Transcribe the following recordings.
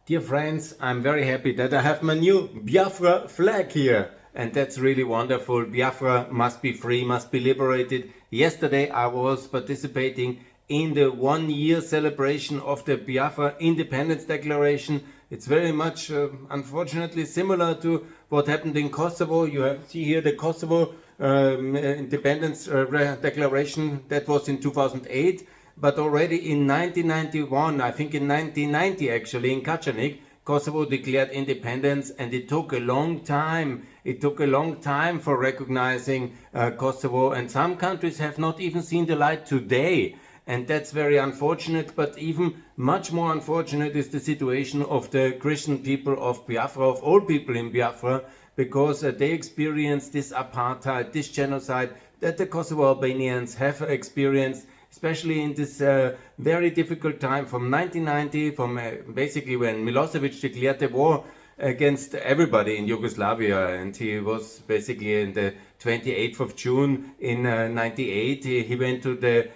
Dear friends, I'm very happy that I have my new Biafra flag here. And that's really wonderful. Biafra must be free, must be liberated. Yesterday I was participating in the 1 year celebration of the Biafra Independence Declaration. It's very much, unfortunately, similar to what happened in Kosovo. You see here the Kosovo Independence Declaration that was in 2008. But already in 1991, I think in 1990 actually, in Kačanik, Kosovo declared independence, and it took a long time. It took a long time for recognizing Kosovo, and some countries have not even seen the light today. And that's very unfortunate, but even much more unfortunate is the situation of the Christian people of Biafra, of all people in Biafra, because they experienced this apartheid, this genocide that the Kosovo Albanians have experienced, especially in this very difficult time from 1990, from basically when Milosevic declared the war against everybody in Yugoslavia, and he was basically in the 28th of June in 98, he went to the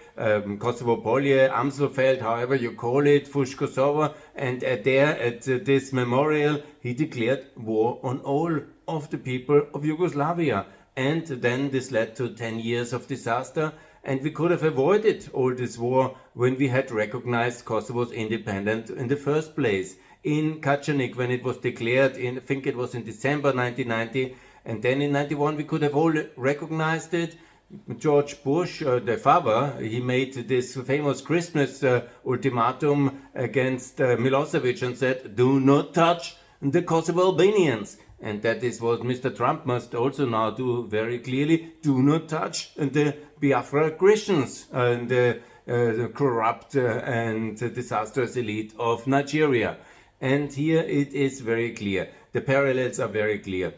Kosovo Polje, Amselfeld, however you call it, Fush Kosovo, and there at this memorial he declared war on all of the people of Yugoslavia. And then this led to 10 years of disaster, and we could have avoided all this war when we had recognized Kosovo's independence in the first place. In Kačanik, when it was declared, I think it was in December 1990, and then in 91 we could have all recognized it. George Bush, the father, he made this famous Christmas ultimatum against Milosevic and said, "Do not touch the Kosovo Albanians." And that is what Mr. Trump must also now do very clearly. Do not touch the Biafra Christians and the corrupt and disastrous elite of Nigeria. And here it is very clear. The parallels are very clear.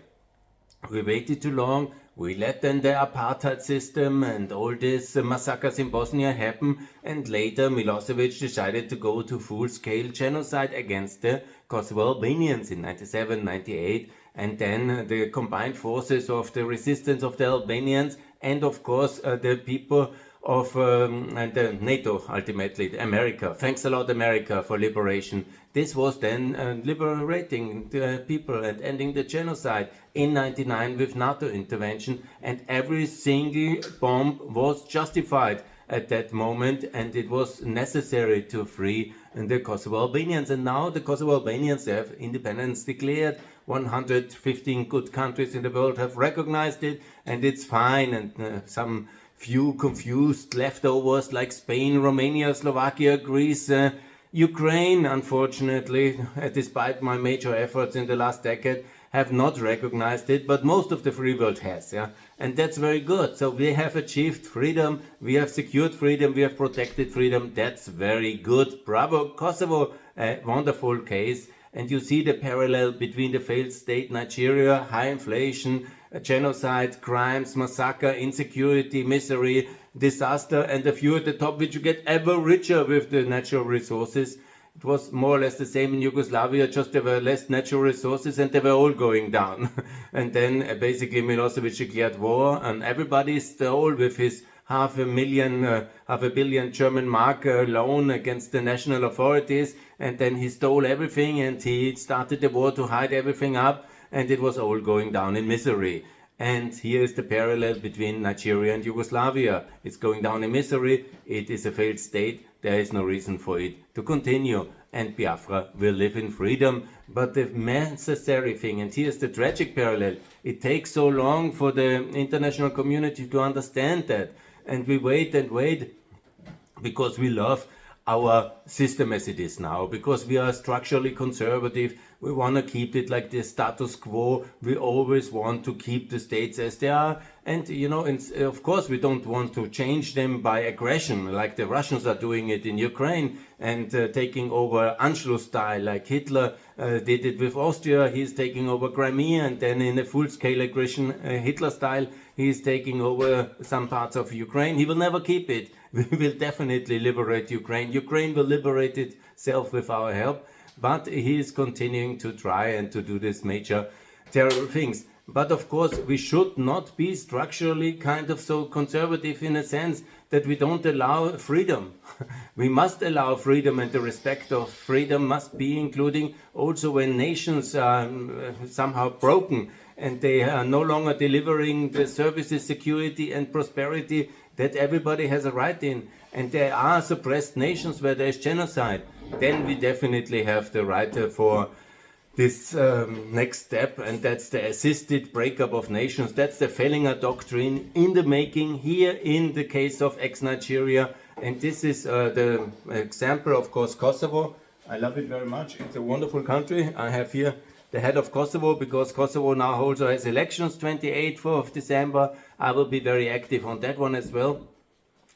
We waited too long. We let then the apartheid system and all these massacres in Bosnia happen, and later Milosevic decided to go to full-scale genocide against the Kosovo Albanians in 97, 98, and then the combined forces of the resistance of the Albanians and of course the people of and NATO, ultimately America. Thanks a lot, America, for liberation. This was then liberating the people and ending the genocide in 99 with NATO intervention, and every single bomb was justified at that moment, and it was necessary to free the Kosovo Albanians. And now the Kosovo Albanians have independence declared. 115 good countries in the world have recognized it, and it's fine. And some few confused leftovers like Spain, Romania, Slovakia, Greece, Ukraine, unfortunately, despite my major efforts in the last decade, have not recognized it, but most of the free world has, yeah, and that's very good. So we have achieved freedom, we have secured freedom, we have protected freedom. That's very good. Bravo, Kosovo, a wonderful case. And you see the parallel between the failed state Nigeria, high inflation, genocide, crimes, massacre, insecurity, misery, disaster, and a few at the top which you get ever richer with the natural resources. It was more or less the same in Yugoslavia, just there were less natural resources and they were all going down. And then basically Milosevic declared war, and everybody stole with his half a billion German mark loan against the national authorities, and then he stole everything and he started the war to hide everything up, and it was all going down in misery. And here is the parallel between Nigeria and Yugoslavia. It's going down in misery, it is a failed state, there is no reason for it to continue, and Biafra will live in freedom. But the necessary thing, and here's the tragic parallel, it takes so long for the international community to understand that, and we wait and wait because we love our system as it is now, because we are structurally conservative. We want to keep it like the status quo. We always want to keep the states as they are, and of course we don't want to change them by aggression like the Russians are doing it in Ukraine and taking over Anschluss style like Hitler did it with Austria. He's taking over Crimea, and then in a full-scale aggression Hitler style he's taking over some parts of Ukraine. He will never keep it. We will definitely liberate Ukraine. Ukraine will liberate itself with our help, but he is continuing to try and to do these major terrible things. But of course, we should not be structurally kind of so conservative in a sense that we don't allow freedom. We must allow freedom, and the respect of freedom must be including also when nations are somehow broken and they are no longer delivering the services, security and prosperity that everybody has a right in, and there are suppressed nations where there is genocide, then we definitely have the right for this next step, and that's the assisted breakup of nations. That's the Fellinger Doctrine in the making here in the case of ex-Nigeria. And this is the example, of course, Kosovo. I love it very much. It's a wonderful country. I have here the head of Kosovo, because Kosovo now also has elections 28th of December. I will be very active on that one as well.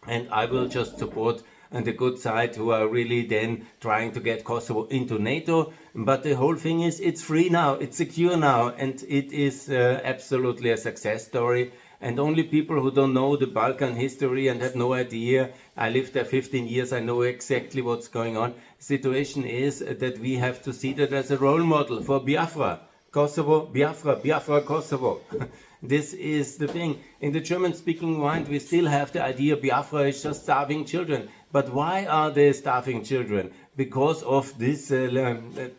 And I will just support on the good side who are really then trying to get Kosovo into NATO. But the whole thing is, it's free now, it's secure now, and it is absolutely a success story. And only people who don't know the Balkan history and have no idea, I lived there 15 years, I know exactly what's going on. The situation is that we have to see that as a role model for Biafra. Kosovo, Biafra, Biafra, Kosovo. This is the thing. In the German-speaking world, we still have the idea Biafra is just starving children. But why are they starving children? Because of this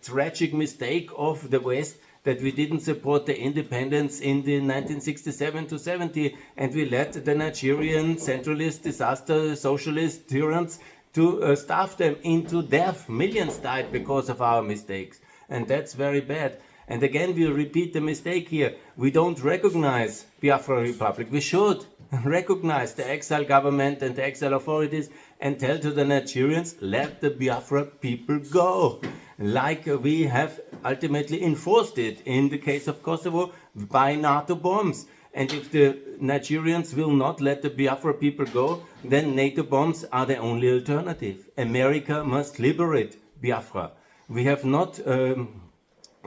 tragic mistake of the West, that we didn't support the independence in the 1967 to 70, and we let the Nigerian centralist, disaster, socialist tyrants to starve them into death. Millions died because of our mistakes, and that's very bad. And again, we repeat the mistake here. We don't recognize Biafra Republic. We should recognize the exile government and the exile authorities and tell to the Nigerians, let the Biafra people go. Like we have ultimately enforced it in the case of Kosovo by NATO bombs. And if the Nigerians will not let the Biafra people go, then NATO bombs are the only alternative. America must liberate Biafra. We have not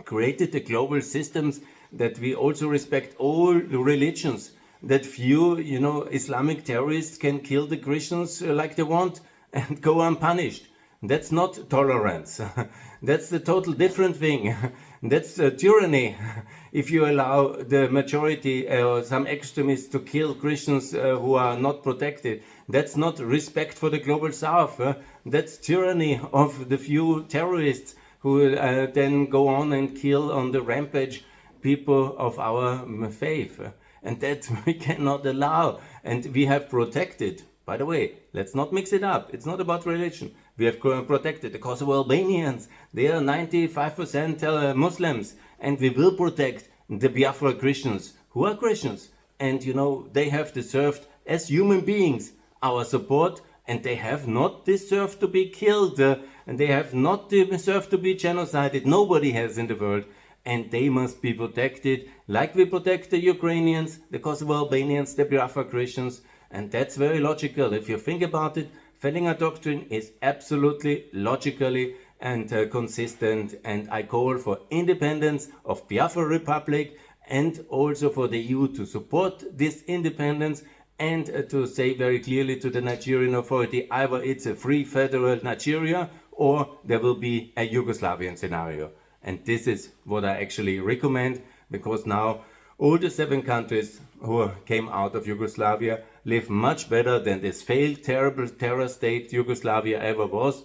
created the global systems that we also respect all religions, that few, Islamic terrorists can kill the Christians like they want and go unpunished. That's not tolerance. That's the total different thing. That's tyranny. If you allow the majority or some extremists to kill Christians who are not protected, that's not respect for the global south. That's tyranny of the few terrorists who then go on and kill on the rampage people of our faith. And that we cannot allow. And we have protected, by the way, let's not mix it up. It's not about religion. We have protected the Kosovo Albanians. They are 95% Muslims. And we will protect the Biafra Christians, who are Christians. And, they have deserved, as human beings, our support. And they have not deserved to be killed. And they have not deserved to be genocided. Nobody has in the world. And they must be protected like we protect the Ukrainians, the Kosovo Albanians, the Biafra Christians. And that's very logical. If you think about it, Fellinger Doctrine is absolutely logically and consistent. And I call for independence of Biafra Republic, and also for the EU to support this independence, and to say very clearly to the Nigerian authority, either it's a free federal Nigeria or there will be a Yugoslavian scenario. And this is what I actually recommend, because now all the 7 countries who came out of Yugoslavia live much better than this failed, terrible terror state Yugoslavia ever was.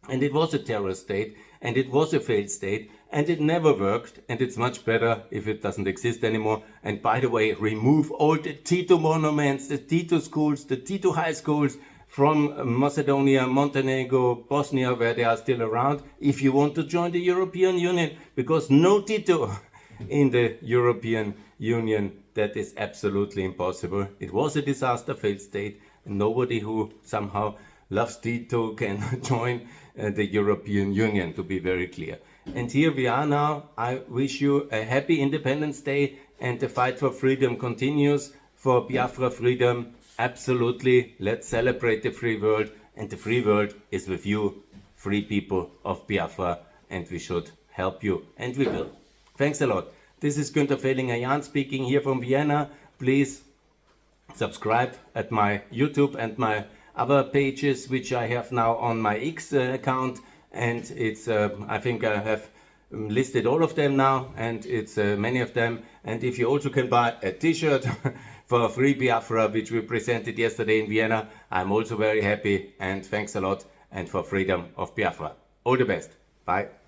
And it was a terror state, and it was a failed state, and it never worked, and it's much better if it doesn't exist anymore. And by the way, remove all the Tito monuments, the Tito schools, the Tito high schools, from Macedonia, Montenegro, Bosnia, where they are still around, if you want to join the European Union, because no Tito in the European Union, that is absolutely impossible. It was a disaster, failed state, and nobody who somehow loves Tito can join the European Union, to be very clear. And here we are now. I wish you a happy Independence Day, and the fight for freedom continues, for Biafra freedom. Absolutely, let's celebrate the free world, and the free world is with you, free people of Biafra, and we should help you, and we will. Thanks a lot. This is Günther Fellinger-Jahn speaking here from Vienna. Please subscribe at my YouTube and my other pages, which I have now on my X account, and it's I think I have listed all of them now, and it's many of them. And if you also can buy a t-shirt for Free Biafra, which we presented yesterday in Vienna, I'm also very happy, and thanks a lot, and for freedom of Biafra. All the best. Bye.